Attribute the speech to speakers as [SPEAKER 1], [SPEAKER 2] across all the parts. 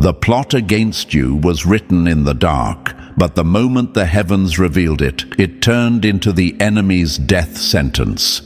[SPEAKER 1] The plot against you was written in the dark, but the moment the heavens revealed it, it turned into the enemy's death sentence.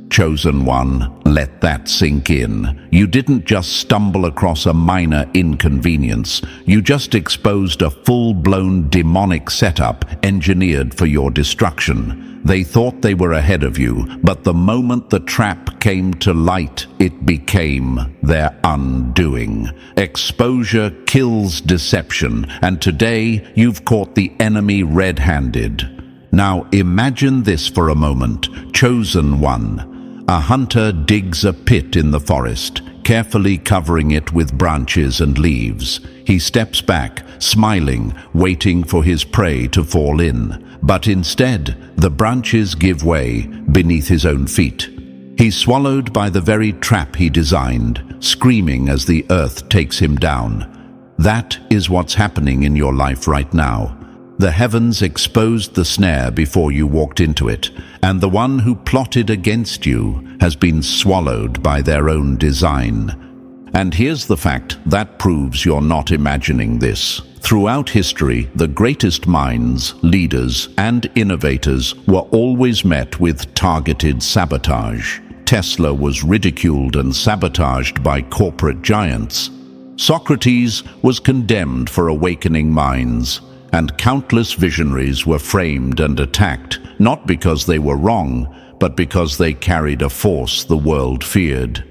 [SPEAKER 1] Chosen one, let that sink in. You didn't just stumble across a minor inconvenience. You just exposed a full-blown demonic setup engineered for your destruction. They thought they were ahead of you, but the moment the trap came to light, it became their undoing. Exposure kills deception, and today you've caught the enemy red-handed. Now imagine this for a moment. Chosen one. A hunter digs a pit in the forest, carefully covering it with branches and leaves. He steps back, smiling, waiting for his prey to fall in. But instead, the branches give way beneath his own feet. He's swallowed by the very trap he designed, screaming as the earth takes him down. That is what's happening in your life right now. The heavens exposed the snare before you walked into it, and the one who plotted against you has been swallowed by their own design. And here's the fact that proves you're not imagining this. Throughout history, the greatest minds, leaders, and innovators were always met with targeted sabotage. Tesla was ridiculed and sabotaged by corporate giants. Socrates was condemned for awakening minds. And countless visionaries were framed and attacked, not because they were wrong, but because they carried a force the world feared.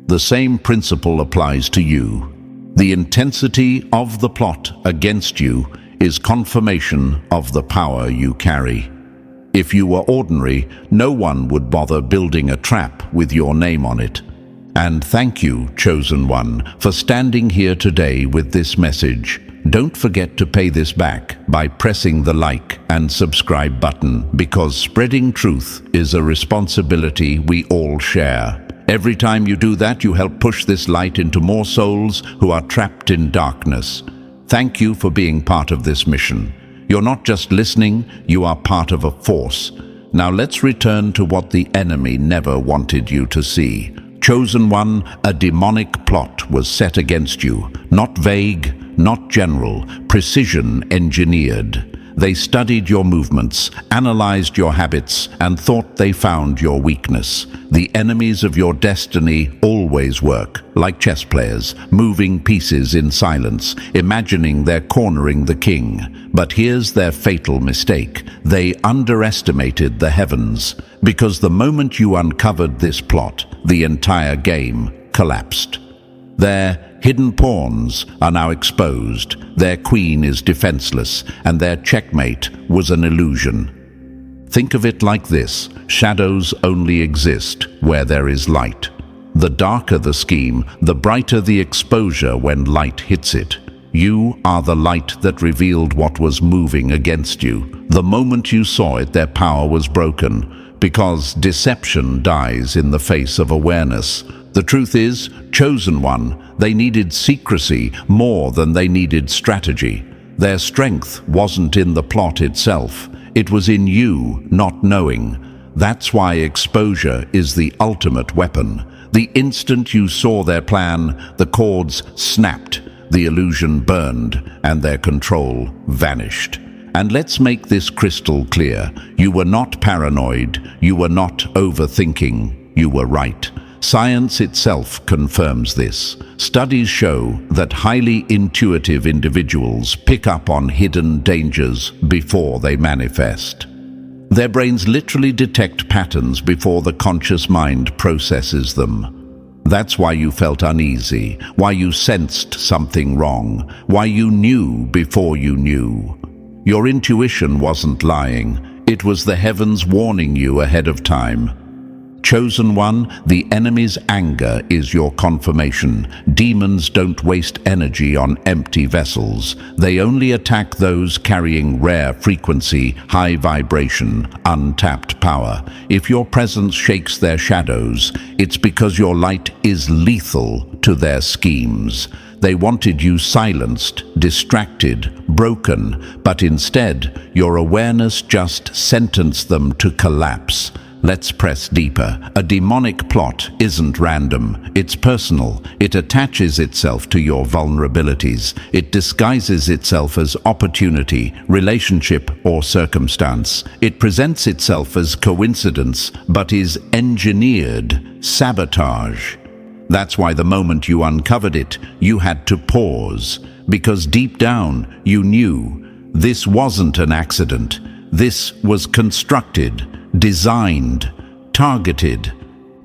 [SPEAKER 1] The same principle applies to you. The intensity of the plot against you is confirmation of the power you carry. If you were ordinary, no one would bother building a trap with your name on it. And thank you, Chosen One, for standing here today with this message. Don't forget to pay this back by pressing the like and subscribe button, because spreading truth is a responsibility we all share. Every time you do that, you help push this light into more souls who are trapped in darkness. Thank you for being part of this mission. You're not just listening, you are part of a force. Now let's return to what the enemy never wanted you to see. Chosen One, a demonic plot was set against you, not vague, not general, precision engineered. They studied your movements, analyzed your habits, and thought they found your weakness. The enemies of your destiny always work, like chess players, moving pieces in silence, imagining they're cornering the king. But here's their fatal mistake. They underestimated the heavens, because the moment you uncovered this plot, the entire game collapsed. Their hidden pawns are now exposed, their queen is defenseless, and their checkmate was an illusion. Think of it like this: shadows only exist where there is light. The darker the scheme, the brighter the exposure when light hits it. You are the light that revealed what was moving against you. The moment you saw it, their power was broken, because deception dies in the face of awareness. The truth is, Chosen One, they needed secrecy more than they needed strategy. Their strength wasn't in the plot itself. It was in you not knowing. That's why exposure is the ultimate weapon. The instant you saw their plan, the cords snapped, the illusion burned, and their control vanished. And let's make this crystal clear. You were not paranoid. You were not overthinking. You were right. Science itself confirms this. Studies show that highly intuitive individuals pick up on hidden dangers before they manifest. Their brains literally detect patterns before the conscious mind processes them. That's why you felt uneasy, why you sensed something wrong, why you knew before you knew. Your intuition wasn't lying. It was the heavens warning you ahead of time. Chosen One, the enemy's anger is your confirmation. Demons don't waste energy on empty vessels. They only attack those carrying rare frequency, high vibration, untapped power. If your presence shakes their shadows, it's because your light is lethal to their schemes. They wanted you silenced, distracted, broken, but instead, your awareness just sentenced them to collapse. Let's press deeper. A demonic plot isn't random. It's personal. It attaches itself to your vulnerabilities. It disguises itself as opportunity, relationship, or circumstance. It presents itself as coincidence, but is engineered sabotage. That's why the moment you uncovered it, you had to pause, because deep down you knew this wasn't an accident. This was constructed, designed, targeted.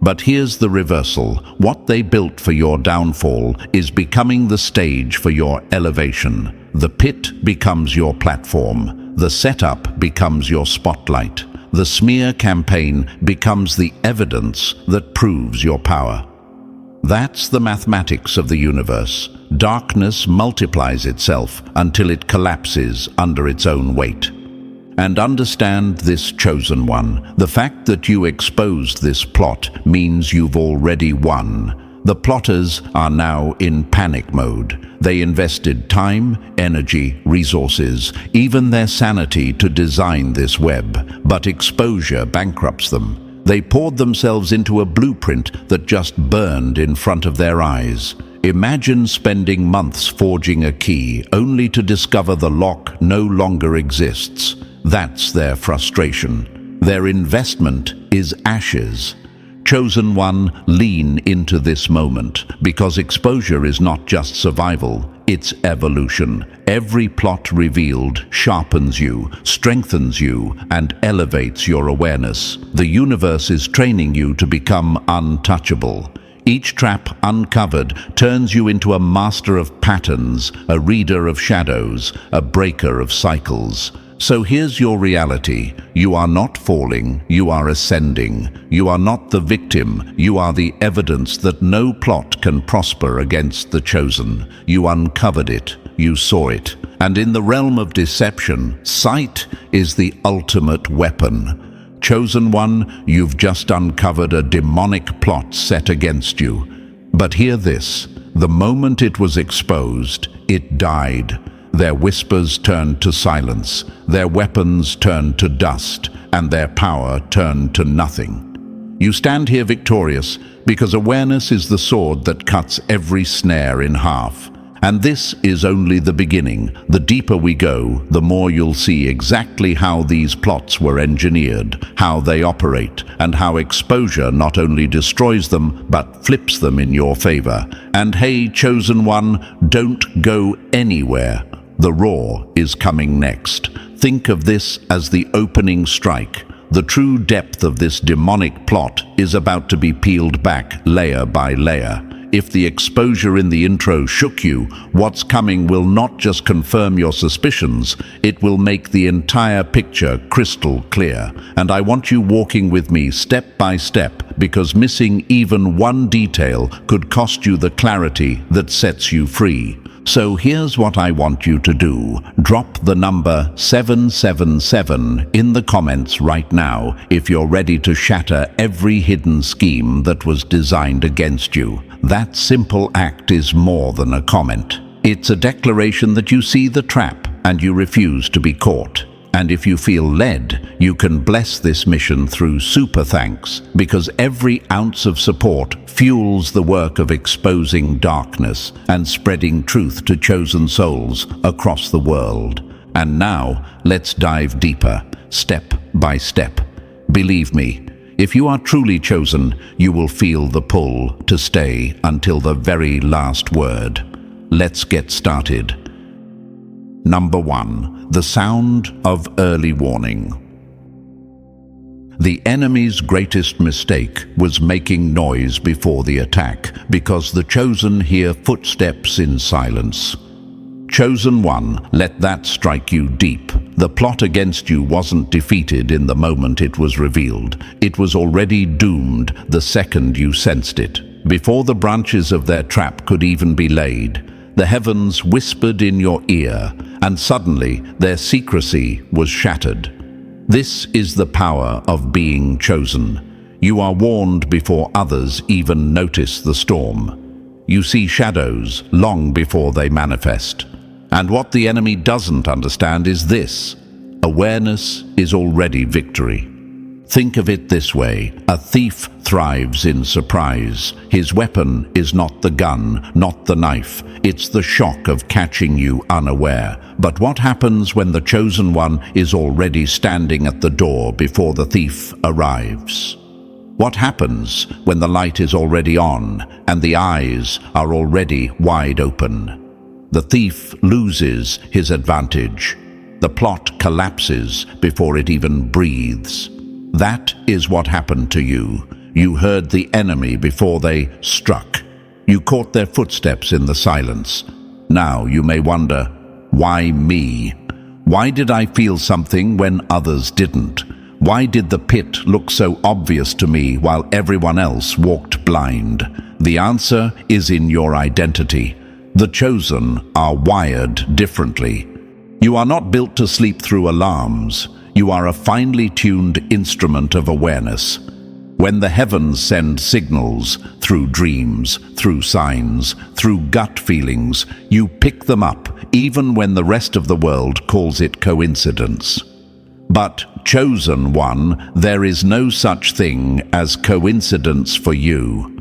[SPEAKER 1] But here's the reversal. What they built for your downfall is becoming the stage for your elevation. The pit becomes your platform. The setup becomes your spotlight. The smear campaign becomes the evidence that proves your power. That's the mathematics of the universe. Darkness multiplies itself until it collapses under its own weight. And understand this, chosen one. The fact that you exposed this plot means you've already won. The plotters are now in panic mode. They invested time, energy, resources, even their sanity to design this web, but exposure bankrupts them. They poured themselves into a blueprint that just burned in front of their eyes. Imagine spending months forging a key only to discover the lock no longer exists. That's their frustration. Their investment is ashes. Chosen one, lean into this moment, because exposure is not just survival, it's evolution. Every plot revealed sharpens you, strengthens you, and elevates your awareness. The universe is training you to become untouchable. Each trap uncovered turns you into a master of patterns, a reader of shadows, a breaker of cycles. So here's your reality. You are not falling, you are ascending. You are not the victim, you are the evidence that no plot can prosper against the chosen. You uncovered it, you saw it. And in the realm of deception, sight is the ultimate weapon. Chosen one, you've just uncovered a demonic plot set against you. But hear this, the moment it was exposed, it died. Their whispers turned to silence, their weapons turned to dust, and their power turned to nothing. You stand here victorious because awareness is the sword that cuts every snare in half. And this is only the beginning. The deeper we go, the more you'll see exactly how these plots were engineered, how they operate, and how exposure not only destroys them, but flips them in your favor. And hey, chosen one, don't go anywhere. The roar is coming next. Think of this as the opening strike. The true depth of this demonic plot is about to be peeled back layer by layer. If the exposure in the intro shook you, what's coming will not just confirm your suspicions, it will make the entire picture crystal clear. And I want you walking with me step by step, because missing even one detail could cost you the clarity that sets you free. So here's what I want you to do. Drop the number 777 in the comments right now if you're ready to shatter every hidden scheme that was designed against you. That simple act is more than a comment. It's a declaration that you see the trap and you refuse to be caught. And if you feel led, you can bless this mission through super thanks, because every ounce of support fuels the work of exposing darkness and spreading truth to chosen souls across the world. And now, let's dive deeper, step by step. Believe me, if you are truly chosen, you will feel the pull to stay until the very last word. Let's get started. Number 1. The sound of early warning. The enemy's greatest mistake was making noise before the attack, because the chosen hear footsteps in silence. Chosen one, let that strike you deep. The plot against you wasn't defeated in the moment it was revealed. It was already doomed the second you sensed it. Before the branches of their trap could even be laid, the heavens whispered in your ear, and suddenly their secrecy was shattered. This is the power of being chosen. You are warned before others even notice the storm. You see shadows long before they manifest. And what the enemy doesn't understand is this: awareness is already victory. Think of it this way: a thief thrives in surprise. His weapon is not the gun, not the knife. It's the shock of catching you unaware. But what happens when the chosen one is already standing at the door before the thief arrives? What happens when the light is already on and the eyes are already wide open? The thief loses his advantage. The plot collapses before it even breathes. That is what happened to you. You heard the enemy before they struck. You caught their footsteps in the silence. Now you may wonder, why me? Why did I feel something when others didn't? Why did the pit look so obvious to me while everyone else walked blind? The answer is in your identity. The chosen are wired differently. You are not built to sleep through alarms. You are a finely tuned instrument of awareness. When the heavens send signals, through dreams, through signs, through gut feelings, you pick them up, even when the rest of the world calls it coincidence. But, chosen one, there is no such thing as coincidence for you.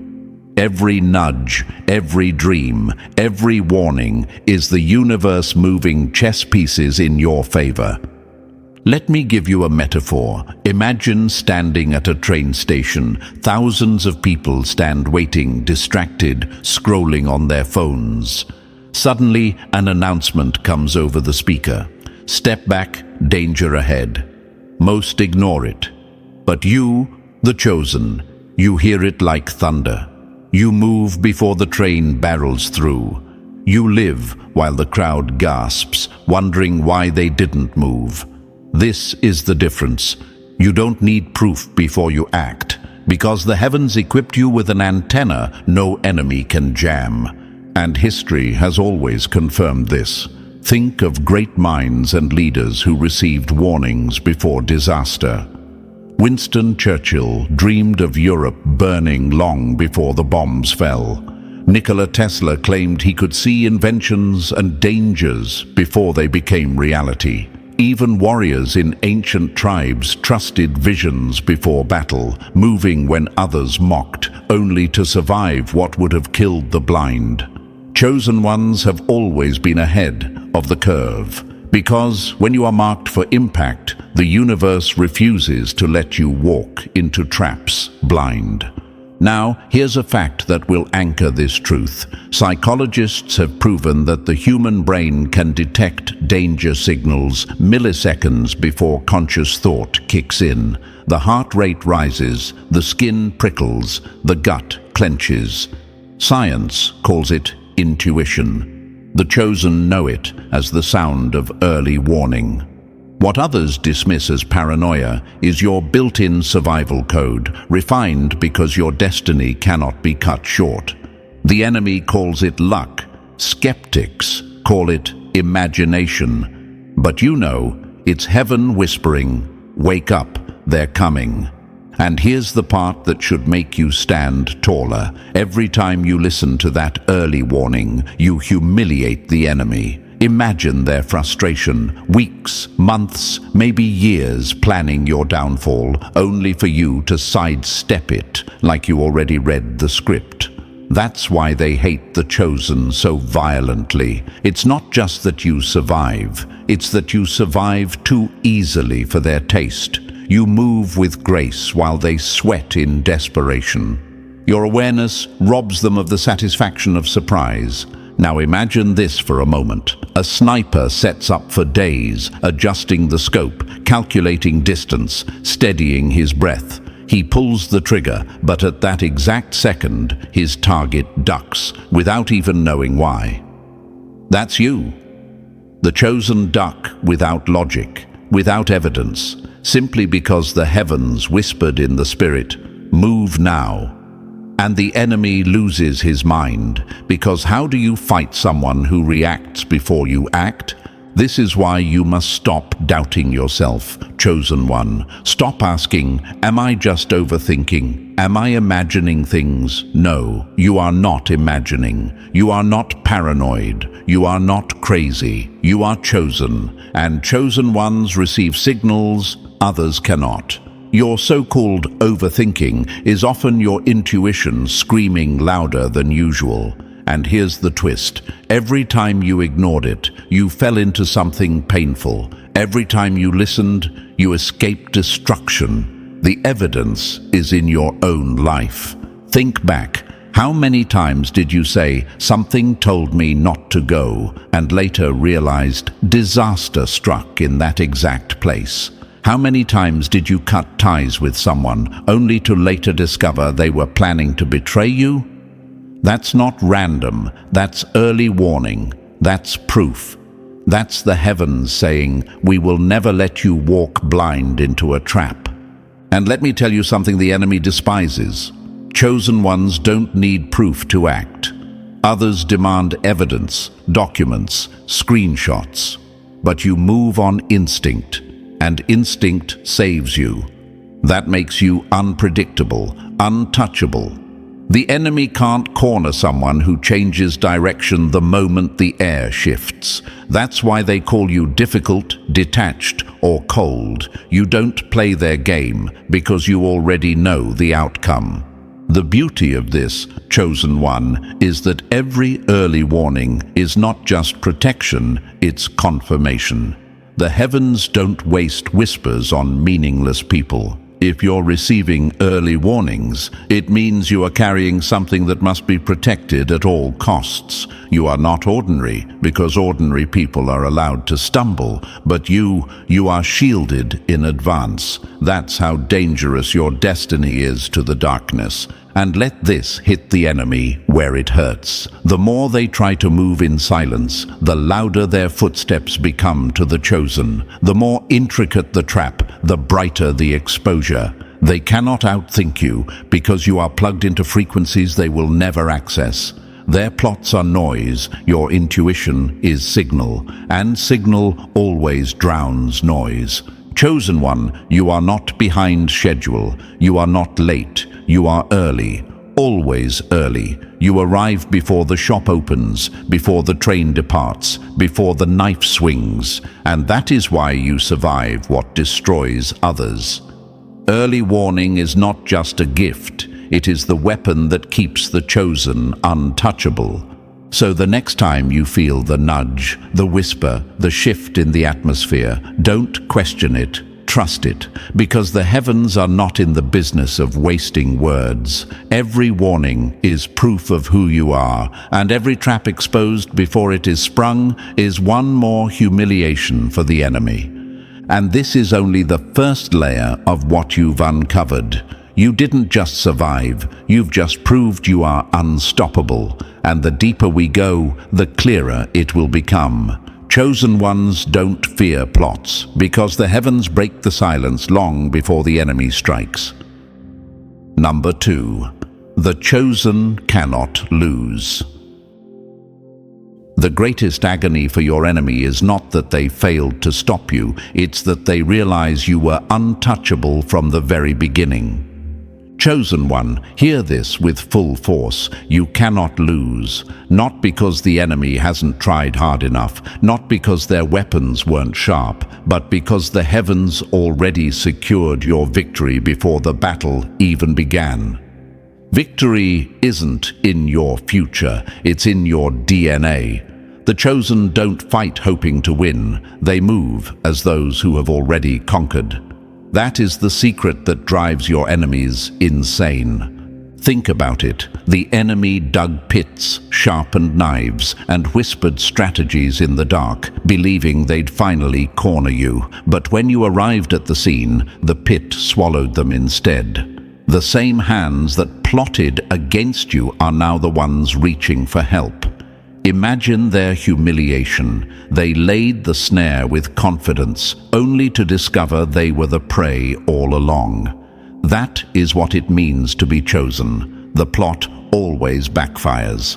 [SPEAKER 1] Every nudge, every dream, every warning is the universe moving chess pieces in your favor. Let me give you a metaphor. Imagine standing at a train station. Thousands of people stand waiting, distracted, scrolling on their phones. Suddenly, an announcement comes over the speaker. Step back, danger ahead. Most ignore it. But you, the chosen, you hear it like thunder. You move before the train barrels through. You live while the crowd gasps, wondering why they didn't move. This is the difference. You don't need proof before you act, because the heavens equipped you with an antenna no enemy can jam. And history has always confirmed this. Think of great minds and leaders who received warnings before disaster. Winston Churchill dreamed of Europe burning long before the bombs fell. Nikola Tesla claimed he could see inventions and dangers before they became reality. Even warriors in ancient tribes trusted visions before battle, moving when others mocked, only to survive what would have killed the blind. Chosen ones have always been ahead of the curve, because when you are marked for impact, the universe refuses to let you walk into traps blind. Now, here's a fact that will anchor this truth. Psychologists have proven that the human brain can detect danger signals milliseconds before conscious thought kicks in. The heart rate rises, the skin prickles, the gut clenches. Science calls it intuition. The chosen know it as the sound of early warning. What others dismiss as paranoia is your built-in survival code, refined because your destiny cannot be cut short. The enemy calls it luck. Skeptics call it imagination. But you know, it's heaven whispering, "Wake up, they're coming." And here's the part that should make you stand taller. Every time you listen to that early warning, you humiliate the enemy. Imagine their frustration, weeks, months, maybe years planning your downfall, only for you to sidestep it like you already read the script. That's why they hate the chosen so violently. It's not just that you survive, it's that you survive too easily for their taste. You move with grace while they sweat in desperation. Your awareness robs them of the satisfaction of surprise. Now imagine this for a moment. A sniper sets up for days, adjusting the scope, calculating distance, steadying his breath. He pulls the trigger, but at that exact second, his target ducks, without even knowing why. That's you. The chosen duck without logic, without evidence, simply because the heavens whispered in the spirit, "Move now." And the enemy loses his mind, because how do you fight someone who reacts before you act? This is why you must stop doubting yourself, chosen one. Stop asking, am I just overthinking? Am I imagining things? No, you are not imagining. You are not paranoid. You are not crazy. You are chosen, and chosen ones receive signals others cannot. Your so-called overthinking is often your intuition screaming louder than usual. And here's the twist. Every time you ignored it, you fell into something painful. Every time you listened, you escaped destruction. The evidence is in your own life. Think back. How many times did you say, "Something told me not to go," and later realized disaster struck in that exact place? How many times did you cut ties with someone, only to later discover they were planning to betray you? That's not random. That's early warning. That's proof. That's the heavens saying, "We will never let you walk blind into a trap." And let me tell you something the enemy despises. Chosen ones don't need proof to act. Others demand evidence, documents, screenshots. But you move on instinct, and instinct saves you. That makes you unpredictable, untouchable. The enemy can't corner someone who changes direction the moment the air shifts. That's why they call you difficult, detached, or cold. You don't play their game because you already know the outcome. The beauty of this, chosen one, is that every early warning is not just protection, it's confirmation. The heavens don't waste whispers on meaningless people. If you're receiving early warnings, it means you are carrying something that must be protected at all costs. You are not ordinary, because ordinary people are allowed to stumble, but you are shielded in advance. That's how dangerous your destiny is to the darkness. And let this hit the enemy where it hurts. The more they try to move in silence, the louder their footsteps become to the chosen. The more intricate the trap, the brighter the exposure. They cannot outthink you because you are plugged into frequencies they will never access. Their plots are noise, your intuition is signal, and signal always drowns noise. Chosen one, you are not behind schedule. You are not late. You are early, always early. You arrive before the shop opens, before the train departs, before the knife swings, and that is why you survive what destroys others. Early warning is not just a gift, it is the weapon that keeps the chosen untouchable. So the next time you feel the nudge, the whisper, the shift in the atmosphere, don't question it. Trust it, because the heavens are not in the business of wasting words. Every warning is proof of who you are, and every trap exposed before it is sprung is one more humiliation for the enemy. And this is only the first layer of what you've uncovered. You didn't just survive, you've just proved you are unstoppable, and the deeper we go, the clearer it will become. Chosen ones don't fear plots, because the heavens break the silence long before the enemy strikes. Number 2. The chosen cannot lose. The greatest agony for your enemy is not that they failed to stop you, it's that they realize you were untouchable from the very beginning. Chosen one, hear this with full force. You cannot lose. Not because the enemy hasn't tried hard enough, not because their weapons weren't sharp, but because the heavens already secured your victory before the battle even began. Victory isn't in your future, it's in your DNA. The chosen don't fight hoping to win, they move as those who have already conquered. That is the secret that drives your enemies insane. Think about it. The enemy dug pits, sharpened knives, and whispered strategies in the dark, believing they'd finally corner you. But when you arrived at the scene, the pit swallowed them instead. The same hands that plotted against you are now the ones reaching for help. Imagine their humiliation. They laid the snare with confidence, only to discover they were the prey all along. That is what it means to be chosen. The plot always backfires.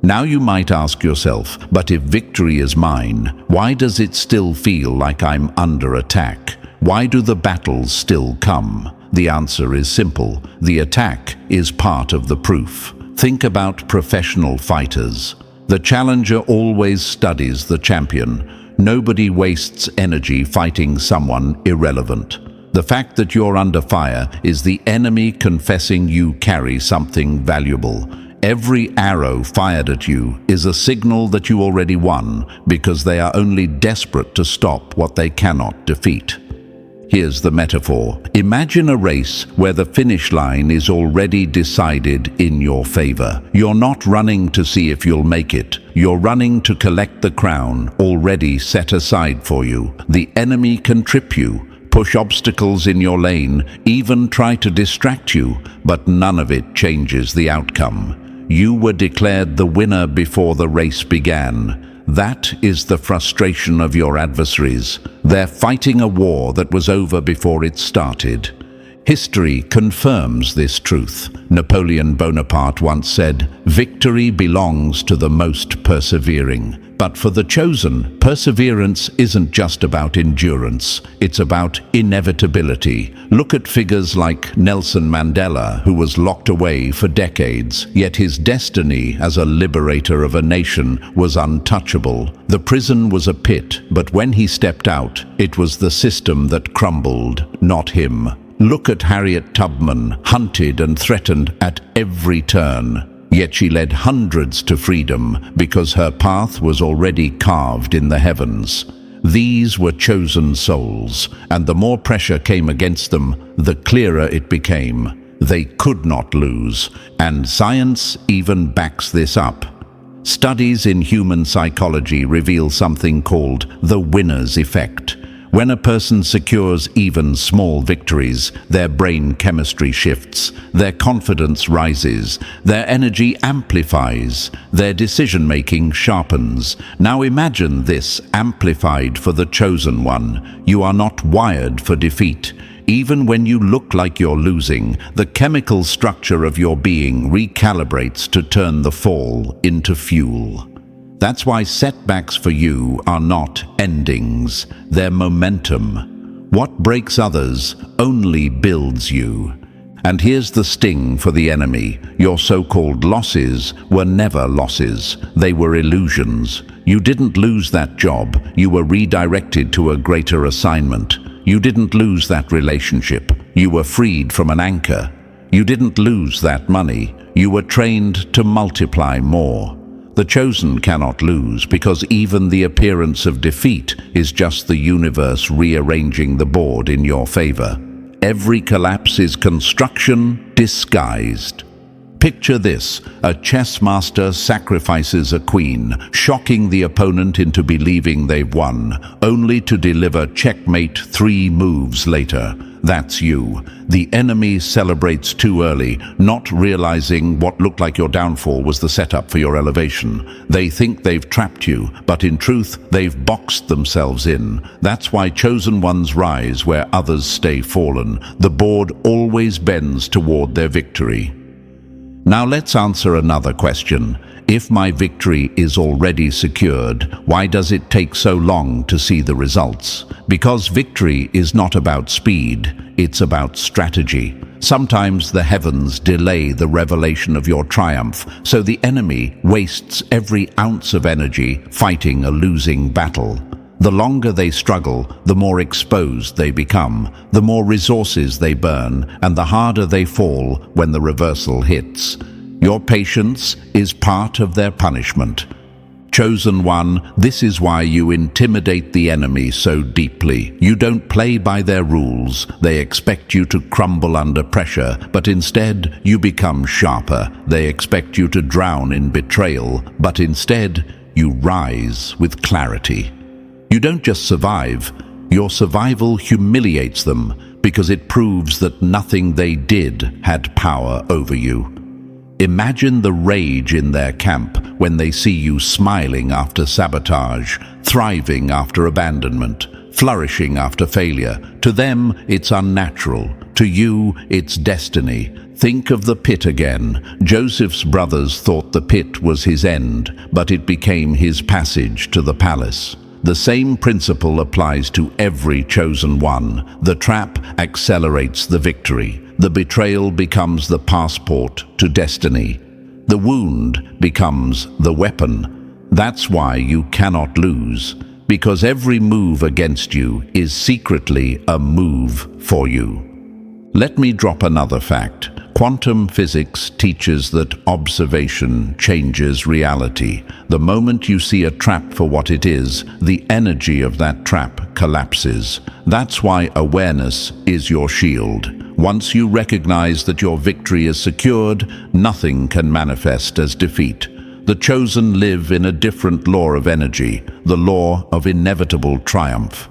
[SPEAKER 1] Now you might ask yourself, but if victory is mine, why does it still feel like I'm under attack? Why do the battles still come? The answer is simple. The attack is part of the proof. Think about professional fighters. The challenger always studies the champion. Nobody wastes energy fighting someone irrelevant. The fact that you're under fire is the enemy confessing you carry something valuable. Every arrow fired at you is a signal that you already won, because they are only desperate to stop what they cannot defeat. Here's the metaphor. Imagine a race where the finish line is already decided in your favor. You're not running to see if you'll make it. You're running to collect the crown already set aside for you. The enemy can trip you, push obstacles in your lane, even try to distract you, but none of it changes the outcome. You were declared the winner before the race began. That is the frustration of your adversaries. They're fighting a war that was over before it started. History confirms this truth. Napoleon Bonaparte once said, "Victory belongs to the most persevering." But for the chosen, perseverance isn't just about endurance, it's about inevitability. Look at figures like Nelson Mandela, who was locked away for decades, yet his destiny as a liberator of a nation was untouchable. The prison was a pit, but when he stepped out, it was the system that crumbled, not him. Look at Harriet Tubman, hunted and threatened at every turn. Yet she led hundreds to freedom because her path was already carved in the heavens. These were chosen souls, and the more pressure came against them, the clearer it became. They could not lose, and science even backs this up. Studies in human psychology reveal something called the winner's effect. When a person secures even small victories, their brain chemistry shifts, their confidence rises, their energy amplifies, their decision-making sharpens. Now imagine this amplified for the chosen one. You are not wired for defeat. Even when you look like you're losing, the chemical structure of your being recalibrates to turn the fall into fuel. That's why setbacks for you are not endings, they're momentum. What breaks others only builds you. And here's the sting for the enemy. Your so-called losses were never losses. They were illusions. You didn't lose that job. You were redirected to a greater assignment. You didn't lose that relationship. You were freed from an anchor. You didn't lose that money. You were trained to multiply more. The chosen cannot lose, because even the appearance of defeat is just the universe rearranging the board in your favor. Every collapse is construction disguised. Picture this: a chess master sacrifices a queen, shocking the opponent into believing they've won, only to deliver checkmate 3 moves later. That's you. The enemy celebrates too early, not realizing what looked like your downfall was the setup for your elevation. They think they've trapped you, but in truth, they've boxed themselves in. That's why chosen ones rise where others stay fallen. The board always bends toward their victory. Now let's answer another question. If my victory is already secured, why does it take so long to see the results? Because victory is not about speed, it's about strategy. Sometimes the heavens delay the revelation of your triumph, so the enemy wastes every ounce of energy fighting a losing battle. The longer they struggle, the more exposed they become, the more resources they burn, and the harder they fall when the reversal hits. Your patience is part of their punishment. Chosen one, this is why you intimidate the enemy so deeply. You don't play by their rules. They expect you to crumble under pressure, but instead you become sharper. They expect you to drown in betrayal, but instead you rise with clarity. You don't just survive. Your survival humiliates them because it proves that nothing they did had power over you. Imagine the rage in their camp when they see you smiling after sabotage, thriving after abandonment, flourishing after failure. To them, it's unnatural. To you, it's destiny. Think of the pit again. Joseph's brothers thought the pit was his end, but it became his passage to the palace. The same principle applies to every chosen one. The trap accelerates the victory. The betrayal becomes the passport to destiny. The wound becomes the weapon. That's why you cannot lose. because every move against you is secretly a move for you. Let me drop another fact. Quantum physics teaches that observation changes reality. The moment you see a trap for what it is, the energy of that trap collapses. That's why awareness is your shield. Once you recognize that your victory is secured, nothing can manifest as defeat. The chosen live in a different law of energy, the law of inevitable triumph.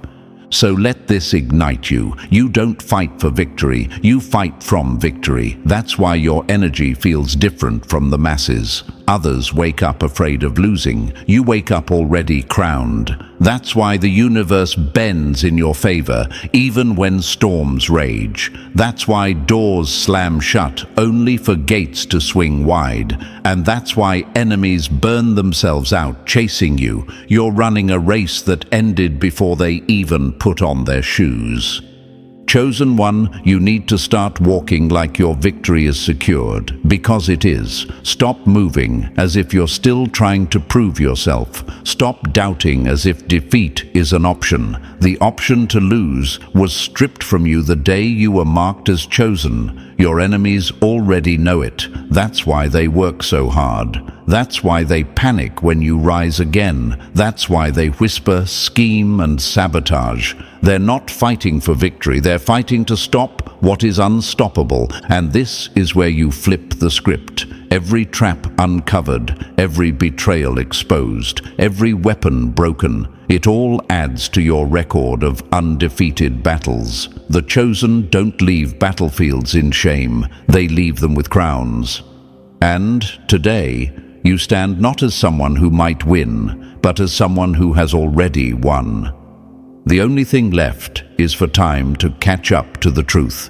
[SPEAKER 1] So let this ignite you. You don't fight for victory, you fight from victory. That's why your energy feels different from the masses. Others wake up afraid of losing. You wake up already crowned. That's why the universe bends in your favor, even when storms rage. That's why doors slam shut, only for gates to swing wide. And that's why enemies burn themselves out chasing you. You're running a race that ended before they even put on their shoes. Chosen one, you need to start walking like your victory is secured, because it is. Stop moving as if you're still trying to prove yourself. Stop doubting as if defeat is an option. The option to lose was stripped from you the day you were marked as chosen. Your enemies already know it. That's why they work so hard. That's why they panic when you rise again. That's why they whisper, scheme, and sabotage. They're not fighting for victory, they're fighting to stop what is unstoppable. And this is where you flip the script. Every trap uncovered, every betrayal exposed, every weapon broken, it all adds to your record of undefeated battles. The chosen don't leave battlefields in shame, they leave them with crowns. And today, you stand not as someone who might win, but as someone who has already won. The only thing left is for time to catch up to the truth.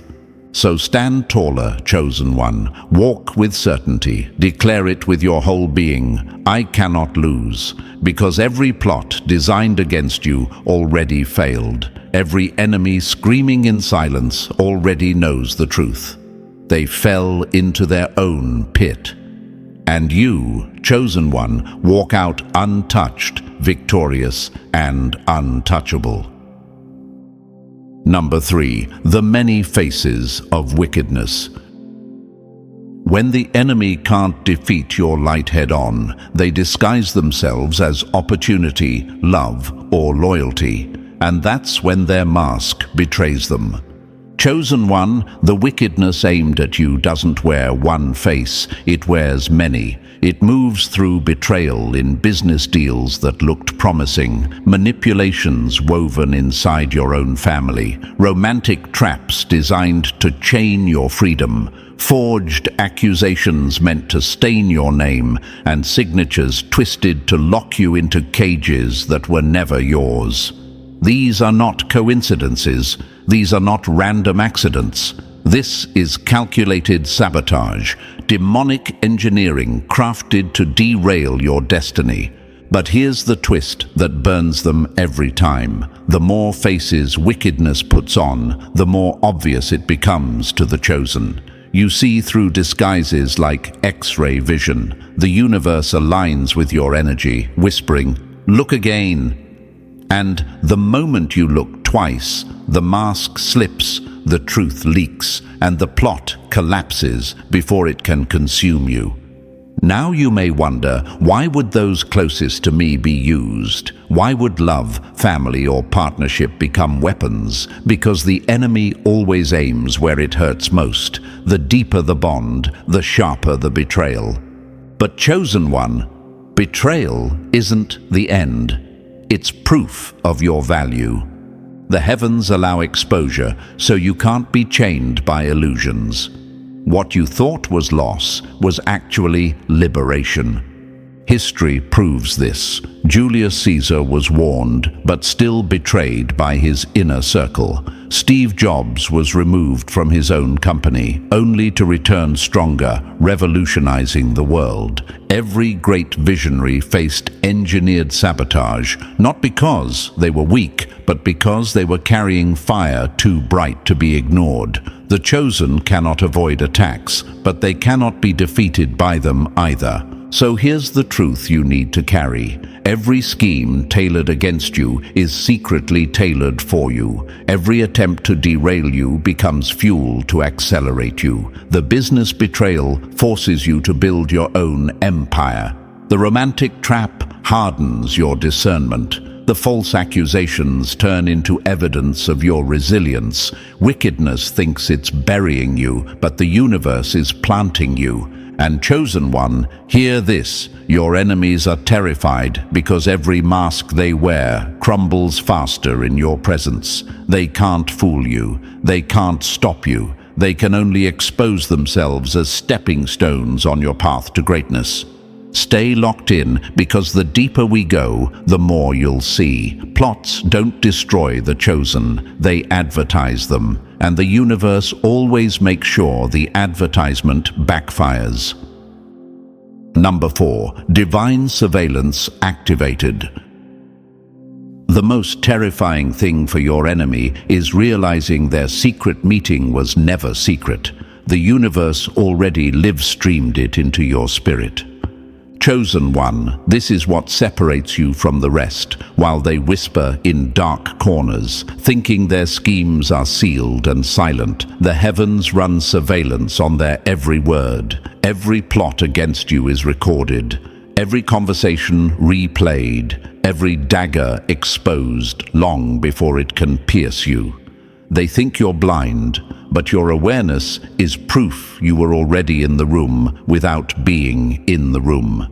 [SPEAKER 1] So stand taller, chosen one. Walk with certainty. Declare it with your whole being. I cannot lose, because every plot designed against you already failed. Every enemy screaming in silence already knows the truth. They fell into their own pit. And you, chosen one, walk out untouched, victorious, and untouchable. Number 3, the many faces of wickedness. When the enemy can't defeat your light head-on, they disguise themselves as opportunity, love, or loyalty, and that's when their mask betrays them. Chosen one, the wickedness aimed at you doesn't wear one face, it wears many. It moves through betrayal in business deals that looked promising, manipulations woven inside your own family, romantic traps designed to chain your freedom, forged accusations meant to stain your name, and signatures twisted to lock you into cages that were never yours. These are not coincidences. These are not random accidents. This is calculated sabotage, demonic engineering crafted to derail your destiny. But here's the twist that burns them every time. The more faces wickedness puts on, the more obvious it becomes to the chosen. You see through disguises like X-ray vision. The universe aligns with your energy, whispering, "Look again." And the moment you look twice, the mask slips, the truth leaks, and the plot collapses before it can consume you. Now you may wonder, why would those closest to me be used? Why would love, family, or partnership become weapons? Because the enemy always aims where it hurts most. The deeper the bond, the sharper the betrayal. But chosen one, betrayal isn't the end. It's proof of your value. The heavens allow exposure, so you can't be chained by illusions. What you thought was loss was actually liberation. History proves this. Julius Caesar was warned, but still betrayed by his inner circle. Steve Jobs was removed from his own company, only to return stronger, revolutionizing the world. Every great visionary faced engineered sabotage, not because they were weak, but because they were carrying fire too bright to be ignored. The chosen cannot avoid attacks, but they cannot be defeated by them either. So here's the truth you need to carry. Every scheme tailored against you is secretly tailored for you. Every attempt to derail you becomes fuel to accelerate you. The business betrayal forces you to build your own empire. The romantic trap hardens your discernment. The false accusations turn into evidence of your resilience. Wickedness thinks it's burying you, but the universe is planting you. And chosen one, hear this: your enemies are terrified because every mask they wear crumbles faster in your presence. They can't fool you. They can't stop you. They can only expose themselves as stepping stones on your path to greatness. Stay locked in, because the deeper we go, the more you'll see. Plots don't destroy the chosen, they advertise them. And the universe always makes sure the advertisement backfires. Number 4. Divine surveillance activated. The most terrifying thing for your enemy is realizing their secret meeting was never secret. The universe already live-streamed it into your spirit. Chosen one, this is what separates you from the rest, while they whisper in dark corners, thinking their schemes are sealed and silent. The heavens run surveillance on their every word. Every plot against you is recorded, every conversation replayed, every dagger exposed long before it can pierce you. They think you're blind, but your awareness is proof you were already in the room without being in the room.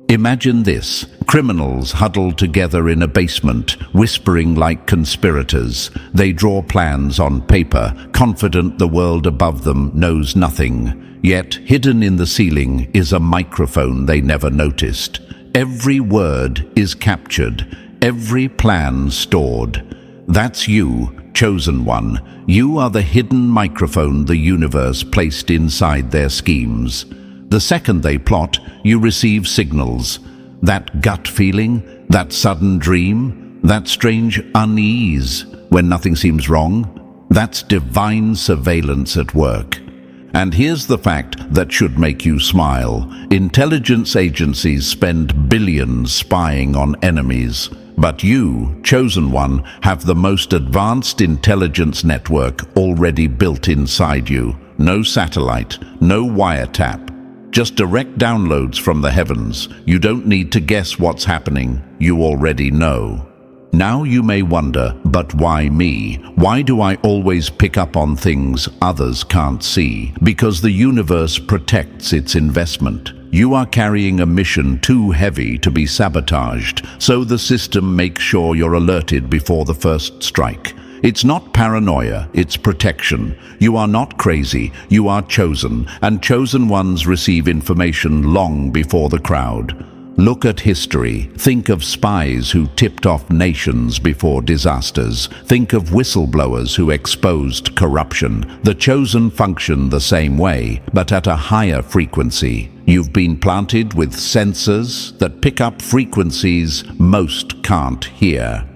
[SPEAKER 1] Imagine this: criminals huddled together in a basement, whispering like conspirators. They draw plans on paper, confident the world above them knows nothing. Yet, hidden in the ceiling is a microphone they never noticed. Every word is captured, every plan stored. That's you, chosen one. You are the hidden microphone the universe placed inside their schemes. The second they plot, you receive signals. That gut feeling, that sudden dream, that strange unease when nothing seems wrong, that's divine surveillance at work. And here's the fact that should make you smile. Intelligence agencies spend billions spying on enemies. But you, chosen one, have the most advanced intelligence network already built inside you. No satellite, no wiretap. Just direct downloads from the heavens. You don't need to guess what's happening. You already know. Now you may wonder, but why me? Why do I always pick up on things others can't see? Because the universe protects its investment. You are carrying a mission too heavy to be sabotaged, so the system makes sure you're alerted before the first strike. It's not paranoia, it's protection. You are not crazy, you are chosen, and chosen ones receive information long before the crowd. Look at history. Think of spies who tipped off nations before disasters. Think of whistleblowers who exposed corruption. The chosen function the same way, but at a higher frequency. You've been planted with sensors that pick up frequencies most can't hear.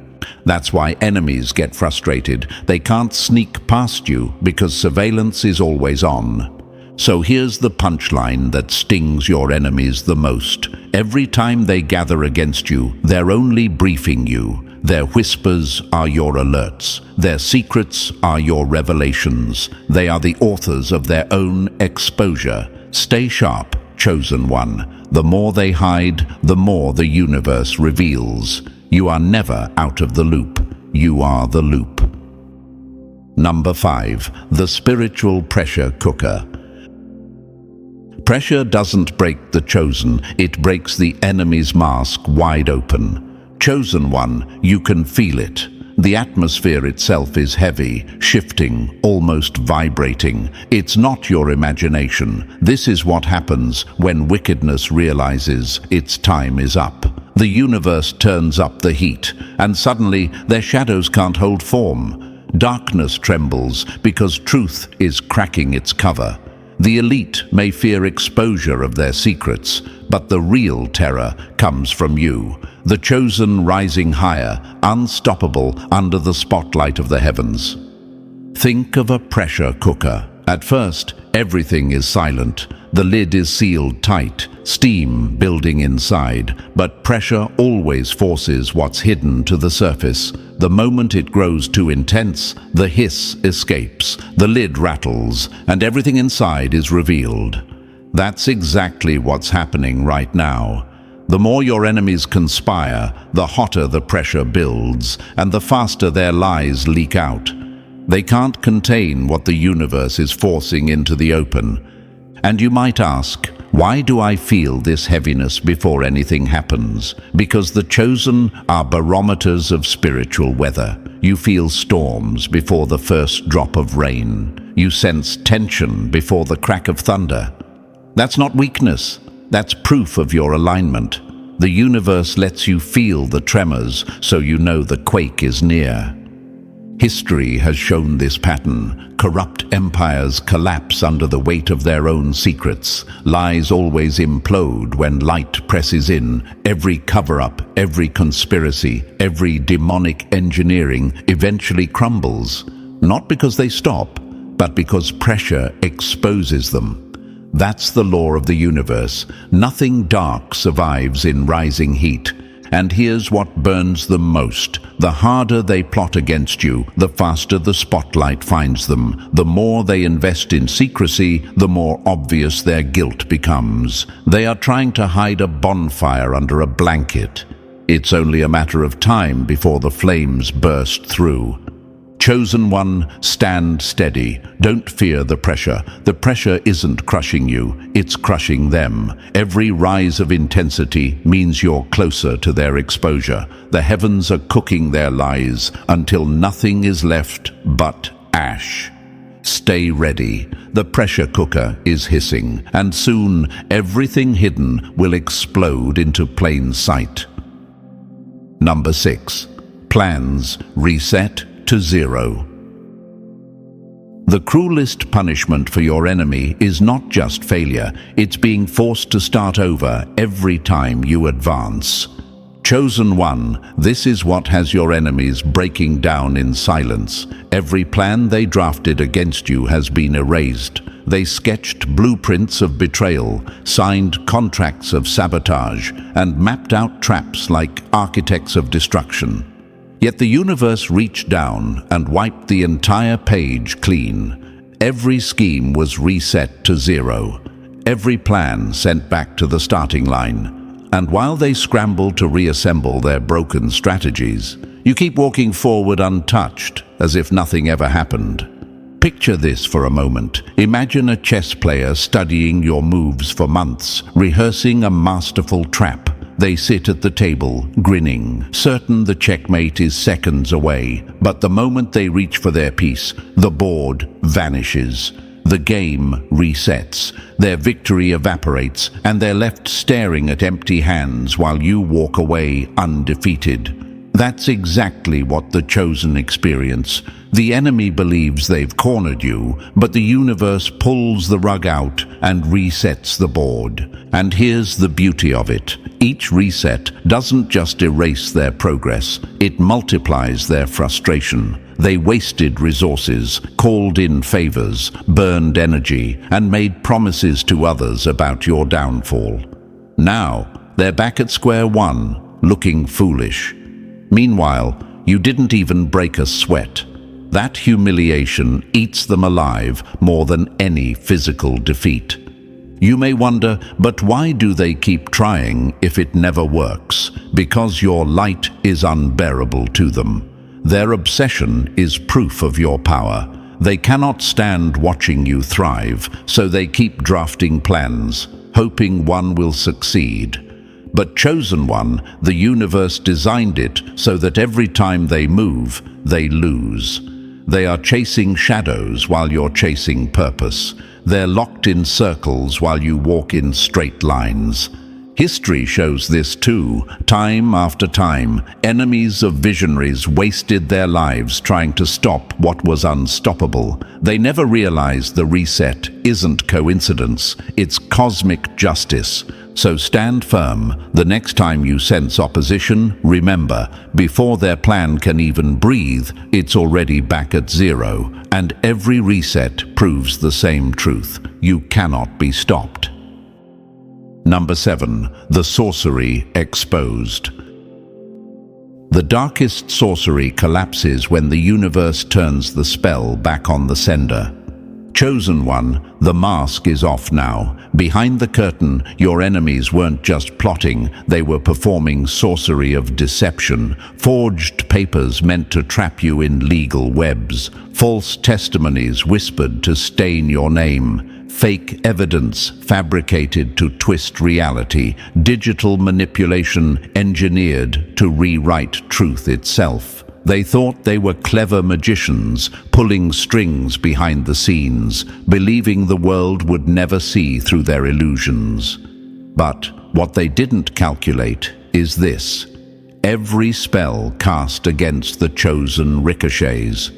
[SPEAKER 1] That's why enemies get frustrated. They can't sneak past you because surveillance is always on. So here's the punchline that stings your enemies the most. Every time they gather against you, they're only briefing you. Their whispers are your alerts. Their secrets are your revelations. They are the authors of their own exposure. Stay sharp, chosen one. The more they hide, the more the universe reveals. You are never out of the loop. You are the loop. Number 5. The spiritual pressure cooker. Pressure doesn't break the chosen, it breaks the enemy's mask wide open. Chosen one, you can feel it. The atmosphere itself is heavy, shifting, almost vibrating. It's not your imagination. This is what happens when wickedness realizes its time is up. The universe turns up the heat, and suddenly their shadows can't hold form. Darkness trembles because truth is cracking its cover. The elite may fear exposure of their secrets, but the real terror comes from you, the chosen rising higher, unstoppable under the spotlight of the heavens. Think of a pressure cooker. At first, Everything is silent. The lid is sealed tight, steam building inside, but pressure always forces what's hidden to the surface. The moment it grows too intense, the hiss escapes, the lid rattles, and everything inside is revealed. That's exactly what's happening right now. The more your enemies conspire, the hotter the pressure builds, and the faster their lies leak out. They can't contain what the universe is forcing into the open. And you might ask, why do I feel this heaviness before anything happens? Because the chosen are barometers of spiritual weather. You feel storms before the first drop of rain. You sense tension before the crack of thunder. That's not weakness. That's proof of your alignment. The universe lets you feel the tremors so you know the quake is near. History has shown this pattern. Corrupt empires collapse under the weight of their own secrets. Lies always implode when light presses in. Every cover-up, every conspiracy, every demonic engineering eventually crumbles. Not because they stop, but because pressure exposes them. That's the law of the universe. Nothing dark survives in rising heat. And here's what burns them most. The harder they plot against you, the faster the spotlight finds them. The more they invest in secrecy, the more obvious their guilt becomes. They are trying to hide a bonfire under a blanket. It's only a matter of time before the flames burst through. Chosen one, stand steady. Don't fear the pressure. The pressure isn't crushing you, it's crushing them. Every rise of intensity means you're closer to their exposure. The heavens are cooking their lies until nothing is left but ash. Stay ready. The pressure cooker is hissing, and soon everything hidden will explode into plain sight. Number 6. Plans reset to zero. The cruelest punishment for your enemy is not just failure, it's being forced to start over every time you advance. Chosen one, this is what has your enemies breaking down in silence. Every plan they drafted against you has been erased. They sketched blueprints of betrayal, signed contracts of sabotage, and mapped out traps like architects of destruction. Yet the universe reached down and wiped the entire page clean. Every scheme was reset to zero. Every plan sent back to the starting line. And while they scramble to reassemble their broken strategies, you keep walking forward untouched, as if nothing ever happened. Picture this for a moment. Imagine a chess player studying your moves for months, rehearsing a masterful trap. They sit at the table, grinning, certain the checkmate is seconds away. But the moment they reach for their piece, the board vanishes. The game resets. Their victory evaporates, and they're left staring at empty hands while you walk away undefeated. That's exactly what the chosen experience. The enemy believes they've cornered you, but the universe pulls the rug out and resets the board. And here's the beauty of it. Each reset doesn't just erase their progress, it multiplies their frustration. They wasted resources, called in favors, burned energy, and made promises to others about your downfall. Now, they're back at square one, looking foolish. Meanwhile, you didn't even break a sweat. That humiliation eats them alive more than any physical defeat. You may wonder, but why do they keep trying if it never works? Because your light is unbearable to them. Their obsession is proof of your power. They cannot stand watching you thrive, so they keep drafting plans, hoping one will succeed. But chosen one, the universe designed it so that every time they move, they lose. They are chasing shadows while you're chasing purpose. They're locked in circles while you walk in straight lines. History shows this too. Time after time, enemies of visionaries wasted their lives trying to stop what was unstoppable. They never realized the reset isn't coincidence, it's cosmic justice. So stand firm. The next time you sense opposition, remember, before their plan can even breathe, it's already back at zero. And every reset proves the same truth. You cannot be stopped. Number 7. The sorcery exposed. The darkest sorcery collapses when the universe turns the spell back on the sender. Chosen one, the mask is off now. Behind the curtain, your enemies weren't just plotting, they were performing sorcery of deception, forged papers meant to trap you in legal webs, false testimonies whispered to stain your name, fake evidence fabricated to twist reality, digital manipulation engineered to rewrite truth itself. They thought they were clever magicians, pulling strings behind the scenes, believing the world would never see through their illusions. But what they didn't calculate is this. Every spell cast against the chosen ricochets.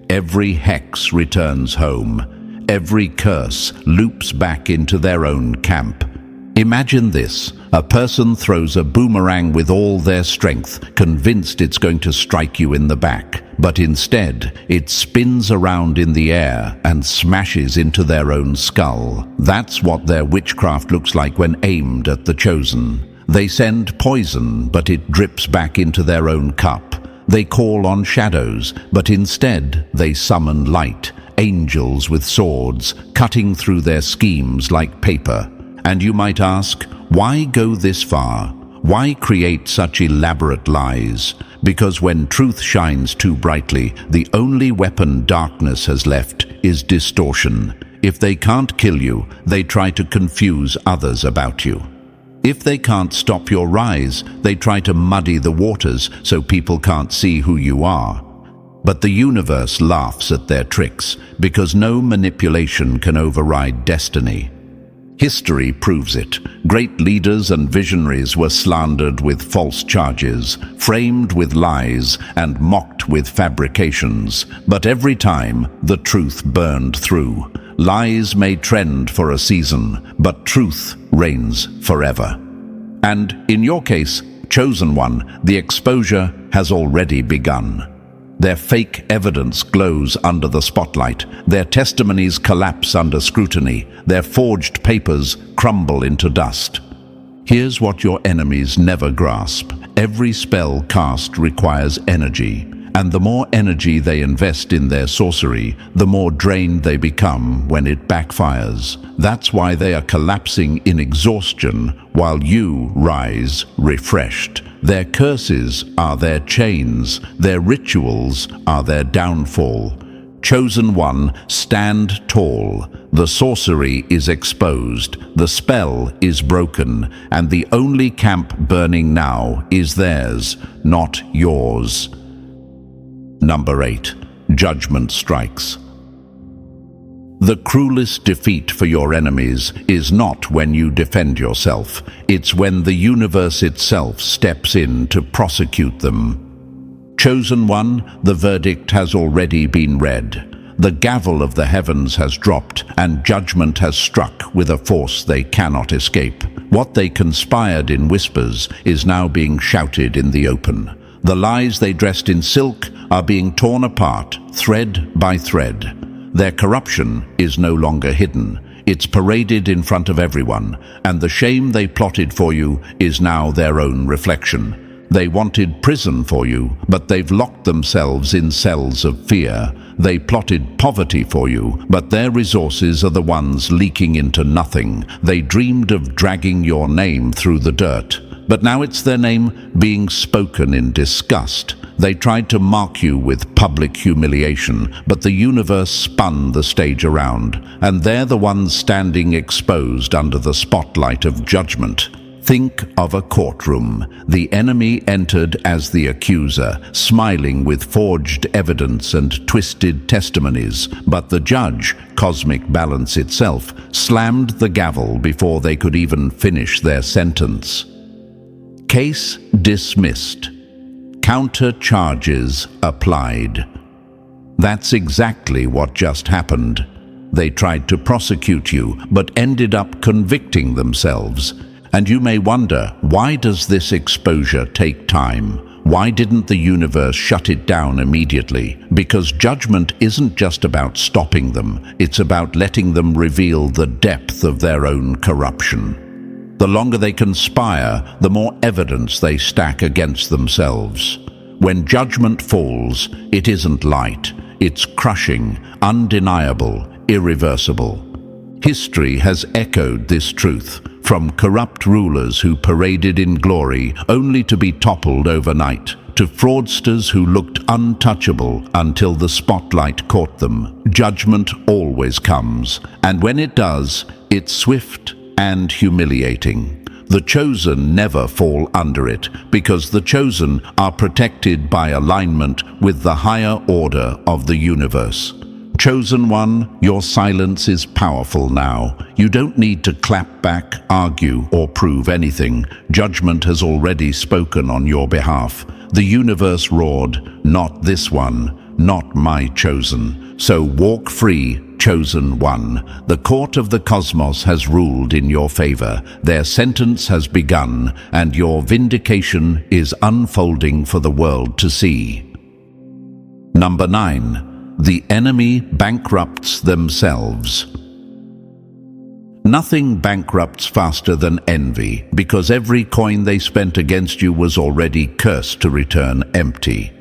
[SPEAKER 1] Every hex returns home. Every curse loops back into their own camp. Imagine this. A person throws a boomerang with all their strength, convinced it's going to strike you in the back. But instead, it spins around in the air and smashes into their own skull. That's what their witchcraft looks like when aimed at the chosen. They send poison, but it drips back into their own cup. They call on shadows, but instead they summon light, angels with swords, cutting through their schemes like paper. And you might ask, why go this far? Why create such elaborate lies? Because when truth shines too brightly, the only weapon darkness has left is distortion. If they can't kill you, they try to confuse others about you. If they can't stop your rise, they try to muddy the waters so people can't see who you are. But the universe laughs at their tricks, because no manipulation can override destiny. History proves it. Great leaders and visionaries were slandered with false charges, framed with lies, and mocked with fabrications. But every time, the truth burned through. Lies may trend for a season, but truth reigns forever. And in your case, chosen one, the exposure has already begun. Their fake evidence glows under the spotlight. Their testimonies collapse under scrutiny. Their forged papers crumble into dust. Here's what your enemies never grasp. Every spell cast requires energy, and the more energy they invest in their sorcery, the more drained they become when it backfires. That's why they are collapsing in exhaustion while you rise refreshed. Their curses are their chains, their rituals are their downfall. Chosen one, stand tall. The sorcery is exposed, the spell is broken, and the only camp burning now is theirs, not yours. Number 8. Judgment strikes. The cruelest defeat for your enemies is not when you defend yourself. It's when the universe itself steps in to prosecute them. Chosen one, the verdict has already been read. The gavel of the heavens has dropped, and judgment has struck with a force they cannot escape. What they conspired in whispers is now being shouted in the open. The lies they dressed in silk are being torn apart, thread by thread. Their corruption is no longer hidden. It's paraded in front of everyone, and the shame they plotted for you is now their own reflection. They wanted prison for you, but they've locked themselves in cells of fear. They plotted poverty for you, but their resources are the ones leaking into nothing. They dreamed of dragging your name through the dirt, but now it's their name being spoken in disgust. They tried to mark you with public humiliation, but the universe spun the stage around, and they're the ones standing exposed under the spotlight of judgment. Think of a courtroom. The enemy entered as the accuser, smiling with forged evidence and twisted testimonies, but the judge, cosmic balance itself, slammed the gavel before they could even finish their sentence. Case dismissed. Counter charges applied. That's exactly what just happened. They tried to prosecute you, but ended up convicting themselves. And you may wonder, why does this exposure take time? Why didn't the universe shut it down immediately? Because judgment isn't just about stopping them, it's about letting them reveal the depth of their own corruption. The longer they conspire, the more evidence they stack against themselves. When judgment falls, it isn't light, it's crushing, undeniable, irreversible. History has echoed this truth, from corrupt rulers who paraded in glory only to be toppled overnight, to fraudsters who looked untouchable until the spotlight caught them. Judgment always comes, and when it does, it's swift and humiliating. The chosen never fall under it, because the chosen are protected by alignment with the higher order of the universe. Chosen one, your silence is powerful now. You don't need to clap back, argue, or prove anything. Judgment has already spoken on your behalf. The universe roared, "Not this one, not my chosen." So walk free, chosen one. The court of the cosmos has ruled in your favor. Their sentence has begun, and your vindication is unfolding for the world to see. Number 9. The enemy bankrupts themselves. Nothing bankrupts faster than envy, because every coin they spent against you was already cursed to return empty.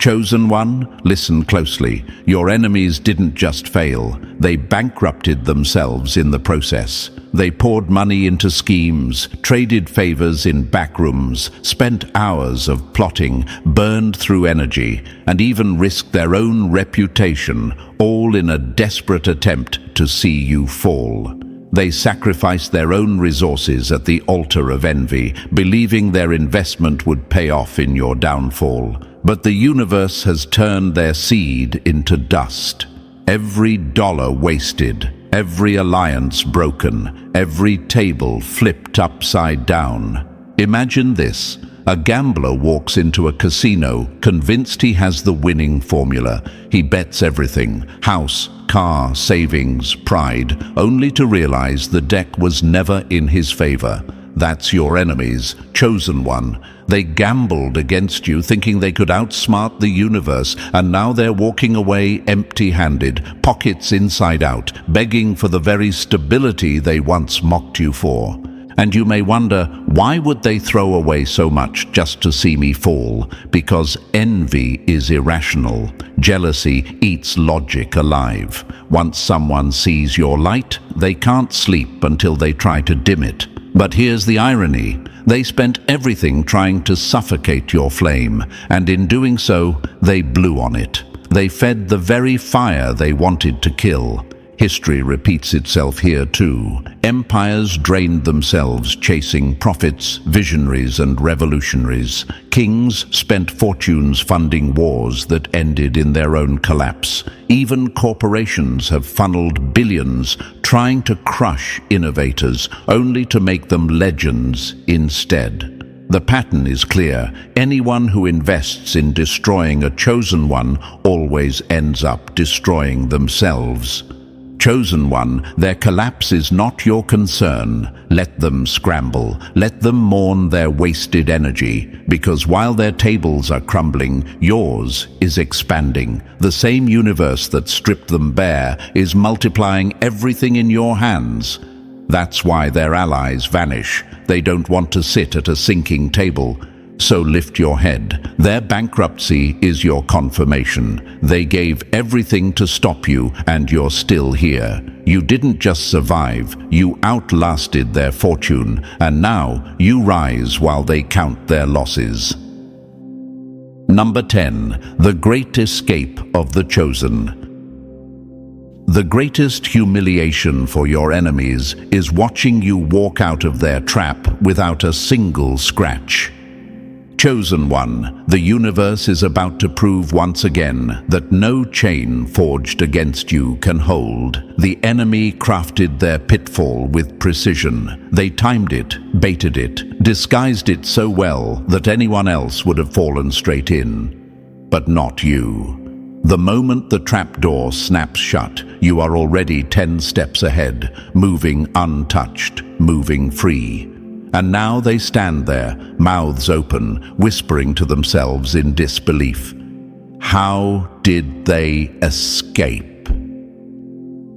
[SPEAKER 1] Chosen one, listen closely. Your enemies didn't just fail, they bankrupted themselves in the process. They poured money into schemes, traded favors in backrooms, spent hours of plotting, burned through energy, and even risked their own reputation, all in a desperate attempt to see you fall. They sacrificed their own resources at the altar of envy, believing their investment would pay off in your downfall. But the universe has turned their seed into dust. Every dollar wasted, every alliance broken, every table flipped upside down. Imagine this. A gambler walks into a casino, convinced he has the winning formula. He bets everything: house, car, savings, pride, only to realize the deck was never in his favor. That's your enemies, chosen one. They gambled against you, thinking they could outsmart the universe, and now they're walking away empty-handed, pockets inside out, begging for the very stability they once mocked you for. And you may wonder, why would they throw away so much just to see me fall? Because envy is irrational. Jealousy eats logic alive. Once someone sees your light, they can't sleep until they try to dim it. But here's the irony. They spent everything trying to suffocate your flame, and in doing so, they blew on it. They fed the very fire they wanted to kill. History repeats itself here too. Empires drained themselves chasing prophets, visionaries, and revolutionaries. Kings spent fortunes funding wars that ended in their own collapse. Even corporations have funneled billions trying to crush innovators, only to make them legends instead. The pattern is clear. Anyone who invests in destroying a chosen one always ends up destroying themselves. Chosen one, their collapse is not your concern. Let them scramble. Let them mourn their wasted energy, because while their tables are crumbling, yours is expanding. The same universe that stripped them bare is multiplying everything in your hands. That's why their allies vanish. They don't want to sit at a sinking table. So lift your head. Their bankruptcy is your confirmation. They gave everything to stop you, and you're still here. You didn't just survive, you outlasted their fortune, and now you rise while they count their losses. Number 10. The Great Escape of the Chosen. The greatest humiliation for your enemies is watching you walk out of their trap without a single scratch. Chosen One, the universe is about to prove once again that no chain forged against you can hold. The enemy crafted their pitfall with precision. They timed it, baited it, disguised it so well that anyone else would have fallen straight in. But not you. The moment the trapdoor snaps shut, you are already 10 steps ahead, moving untouched, moving free. And now they stand there, mouths open, whispering to themselves in disbelief. How did they escape?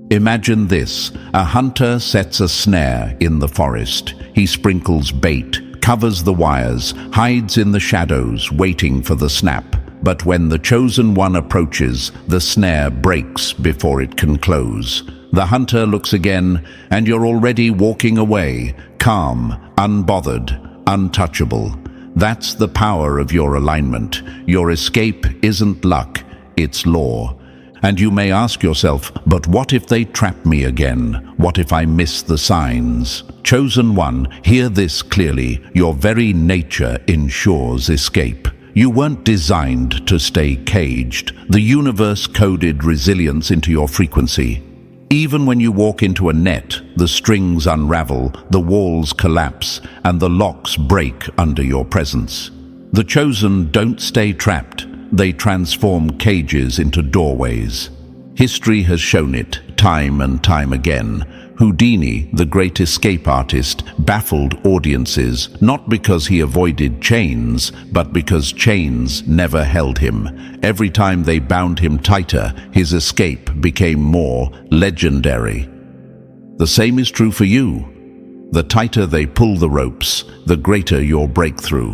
[SPEAKER 1] Imagine this. A hunter sets a snare in the forest. He sprinkles bait, covers the wires, hides in the shadows, waiting for the snap. But when the Chosen One approaches, the snare breaks before it can close. The hunter looks again, and you're already walking away, calm, unbothered, untouchable. That's the power of your alignment. Your escape isn't luck, it's law. And you may ask yourself, but what if they trap me again? What if I miss the signs? Chosen One, hear this clearly. Your very nature ensures escape. You weren't designed to stay caged. The universe coded resilience into your frequency. Even when you walk into a net, the strings unravel, the walls collapse, and the locks break under your presence. The chosen don't stay trapped. They transform cages into doorways. History has shown it time and time again. Houdini, the great escape artist, baffled audiences not because he avoided chains, but because chains never held him. Every time they bound him tighter, his escape became more legendary. The same is true for you. The tighter they pull the ropes, the greater your breakthrough.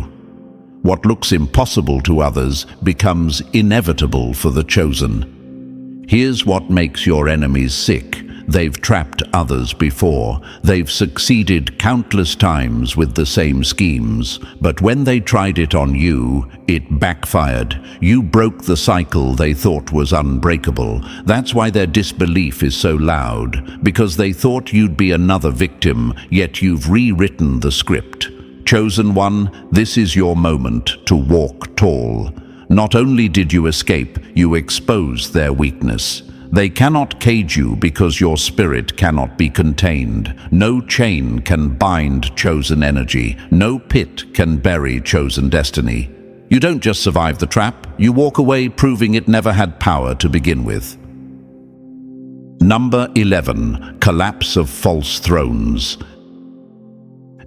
[SPEAKER 1] What looks impossible to others becomes inevitable for the chosen. Here's what makes your enemies sick. They've trapped others before. They've succeeded countless times with the same schemes. But when they tried it on you, it backfired. You broke the cycle they thought was unbreakable. That's why their disbelief is so loud, because they thought you'd be another victim, yet you've rewritten the script. Chosen One, this is your moment to walk tall. Not only did you escape, you exposed their weakness. They cannot cage you because your spirit cannot be contained. No chain can bind chosen energy. No pit can bury chosen destiny. You don't just survive the trap, you walk away proving it never had power to begin with. Number 11. Collapse of false thrones.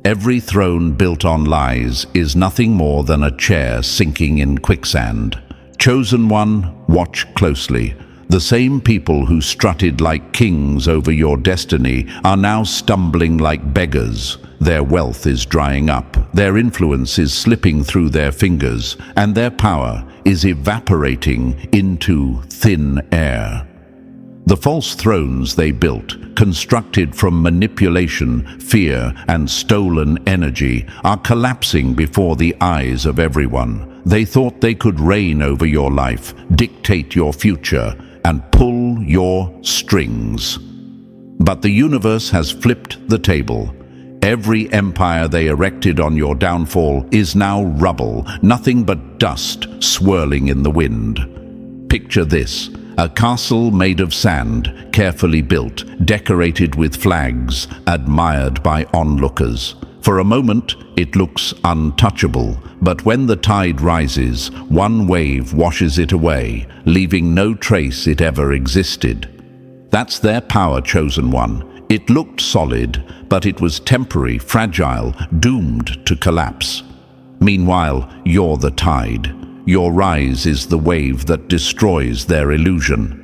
[SPEAKER 1] Every throne built on lies is nothing more than a chair sinking in quicksand. Chosen One, watch closely. The same people who strutted like kings over your destiny are now stumbling like beggars. Their wealth is drying up, their influence is slipping through their fingers, and their power is evaporating into thin air. The false thrones they built, constructed from manipulation, fear, and stolen energy, are collapsing before the eyes of everyone. They thought they could reign over your life, dictate your future, and pull your strings. But the universe has flipped the table. Every empire they erected on your downfall is now rubble, nothing but dust swirling in the wind. Picture this: a castle made of sand, carefully built, decorated with flags, admired by onlookers. For a moment, it looks untouchable, but when the tide rises, one wave washes it away, leaving no trace it ever existed. That's their power, Chosen One. It looked solid, but it was temporary, fragile, doomed to collapse. Meanwhile, you're the tide. Your rise is the wave that destroys their illusion.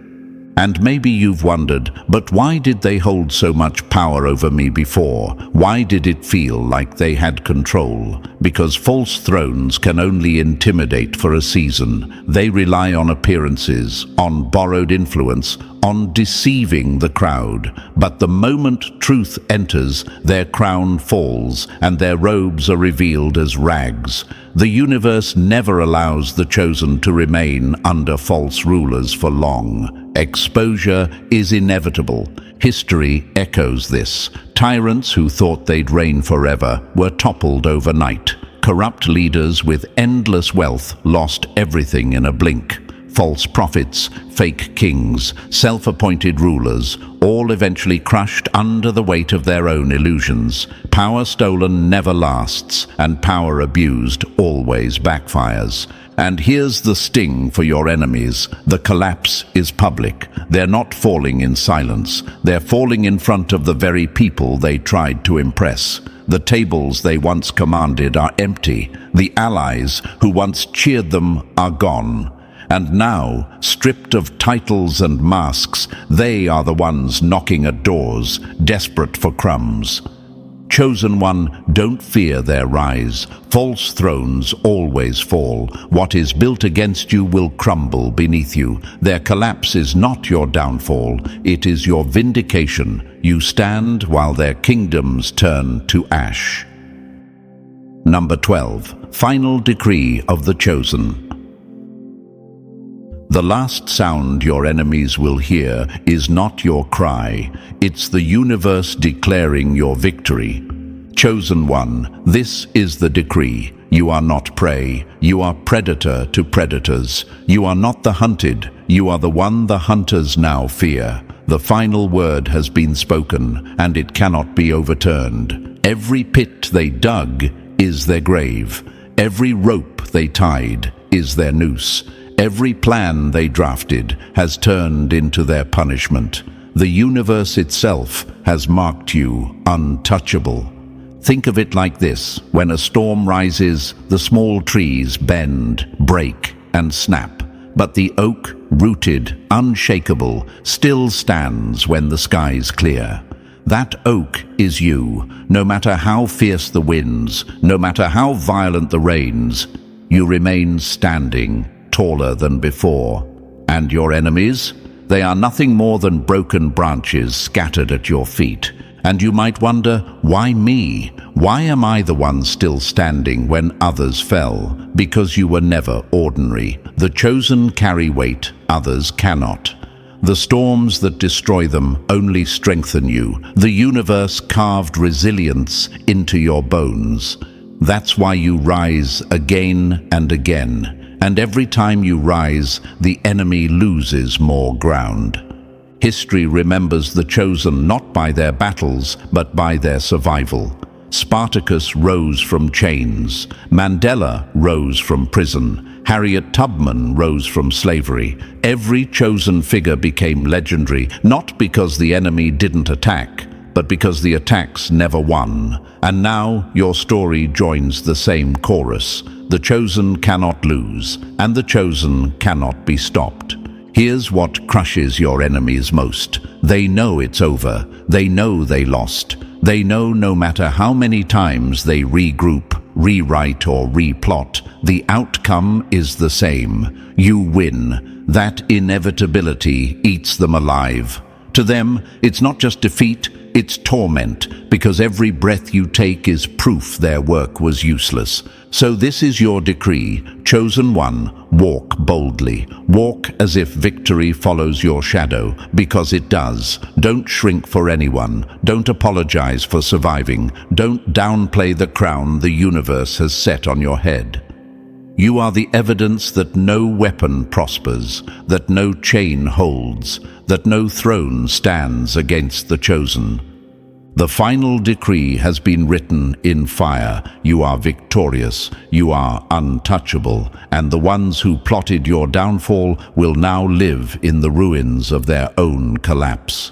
[SPEAKER 1] And maybe you've wondered, but why did they hold so much power over me before? Why did it feel like they had control? Because false thrones can only intimidate for a season. They rely on appearances, on borrowed influence, on deceiving the crowd. But the moment truth enters, their crown falls, and their robes are revealed as rags. The universe never allows the chosen to remain under false rulers for long. Exposure is inevitable. History echoes this. Tyrants who thought they'd reign forever were toppled overnight. Corrupt leaders with endless wealth lost everything in a blink. False prophets, fake kings, self-appointed rulers, all eventually crushed under the weight of their own illusions. Power stolen never lasts, and power abused always backfires. And here's the sting for your enemies. The collapse is public. They're not falling in silence. They're falling in front of the very people they tried to impress. The tables they once commanded are empty. The allies who once cheered them are gone. And now, stripped of titles and masks, they are the ones knocking at doors, desperate for crumbs. Chosen one, don't fear their rise. False thrones always fall. What is built against you will crumble beneath you. Their collapse is not your downfall, it is your vindication. You stand while their kingdoms turn to ash. Number 12. Final Decree of the Chosen. The last sound your enemies will hear is not your cry, it's the universe declaring your victory. Chosen one, this is the decree. You are not prey, you are predator to predators. You are not the hunted, you are the one the hunters now fear. The final word has been spoken, and it cannot be overturned. Every pit they dug is their grave. Every rope they tied is their noose. Every plan they drafted has turned into their punishment. The universe itself has marked you untouchable. Think of it like this. When a storm rises, the small trees bend, break, and snap. But the oak, rooted, unshakable, still stands when the skies clear. That oak is you. No matter how fierce the winds, no matter how violent the rains, you remain standing, taller than before. And your enemies? They are nothing more than broken branches scattered at your feet. And you might wonder, why me? Why am I the one still standing when others fell? Because you were never ordinary. The chosen carry weight, others cannot. The storms that destroy them only strengthen you. The universe carved resilience into your bones. That's why you rise again and again. And every time you rise, the enemy loses more ground. History remembers the chosen not by their battles, but by their survival. Spartacus rose from chains. Mandela rose from prison. Harriet Tubman rose from slavery. Every chosen figure became legendary, not because the enemy didn't attack, but because the attacks never won. And now your story joins the same chorus. The chosen cannot lose, and the chosen cannot be stopped. Here's what crushes your enemies most. They know it's over. They know they lost. They know no matter how many times they regroup, rewrite, or replot, the outcome is the same. You win. That inevitability eats them alive. To them, it's not just defeat, it's torment, because every breath you take is proof their work was useless. So this is your decree, chosen one, walk boldly. Walk as if victory follows your shadow, because it does. Don't shrink for anyone. Don't apologize for surviving. Don't downplay the crown the universe has set on your head. You are the evidence that no weapon prospers, that no chain holds, that no throne stands against the chosen. The final decree has been written in fire. You are victorious, you are untouchable, and the ones who plotted your downfall will now live in the ruins of their own collapse.